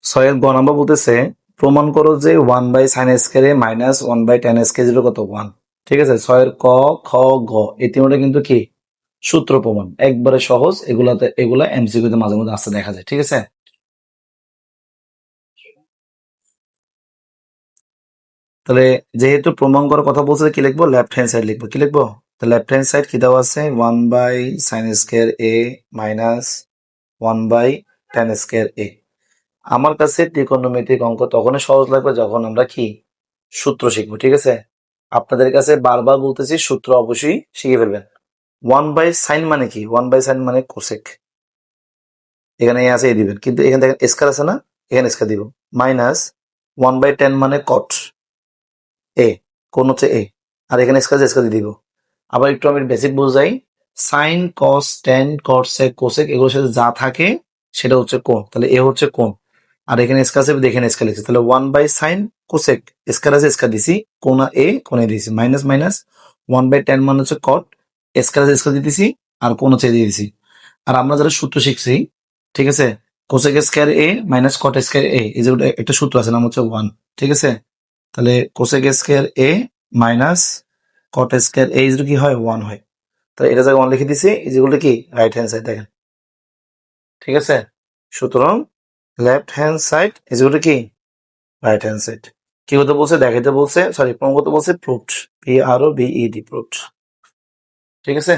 ছয়ের গ নাম্বার বলতেছে প্রমাণ করো যে 1/sin² মাইনাস 1/tan² কত 1। ঠিক আছে, ছয়ের ক, খ, গ এই তিনটা কিন্তু কি সূত্র প্রমাণ, একবারে সহজ। এগুলা এমসিকিউতে মাঝে মধ্যে আসতে দেখা যায়। ঠিক আছে, তাহলে যেহেতু প্রমাণ করার কথা বলছে, কি লিখবো? লেফট হ্যান্ড সাইড লিখবো। কি লিখবো? তো লেফট হ্যান্ড সাইড কি দেওয়া আছে? 1/sin² minus 1/tan²। আমার কাছে ত্রিকোণমিতিক অঙ্ক তখনই সহজ লাগবে যখন আমরা কি সূত্র শিখবো। ঠিক আছে, আপনাদের কাছে বারবার বলতেছি সূত্র অবশ্যই শিখে ফেলবেন। 1/sin মানে কি? 1/sin মানে কোসেক। এখানে এ আছে, এ দিবেন, কিন্তু এখানে দেখেন স্কয়ার আছে না, এখানে স্কয়ার দিব। মাইনাস 1/10 মানে কট, এ কোন হচ্ছে এ, আর এখানে স্কয়ার দিয়ে দিব। আবার একটু আমি বেসিক বুঝাই, সাইন, কস, ট্যান, কট, সেক, কোসেক এগুলোর সাথে যা থাকে সেটা হচ্ছে কোণ। তাহলে এ হচ্ছে কোণ, আর এখানে স্কয়ার আছে, দেখেন স্কয়ার লিখছি। তাহলে 1/sin কোসেক, স্কয়ার আছে স্কয়ার দিছি, কোণা এ কোণে দিয়েছি, মাইনাস মাইনাস 1/10 মানে হচ্ছে কট, স্কয়ার আছে স্কয়ার দিতেছি, আর কোণ হচ্ছে দিয়ে দিছি। আর আমরা যারা সূত্র শিখছি, ঠিক আছে, কোসেক স্কয়ার এ মাইনাস কট স্কয়ার এ, এই যে একটা সূত্র আছে, নাম হচ্ছে 1। ঠিক আছে, তাহলে cosec square A minus caught square A is কি হয়? 1 হয়। তাহলে এটা জায়গায় 1 লিখে দিছি, যেগুলো কি রাইট হ্যান্ড সাইড দেখেন। ঠিক আছে, সুতরাং লেফট হ্যান্ড সাইড যেগুলো কি রাইট হ্যান্ড সাইড। কি হতে বলছে? দেখাইতে বলছে, সরি প্রমাণ করতে বলছে, প্রুফড, PROVED, প্রুফড। ঠিক আছে।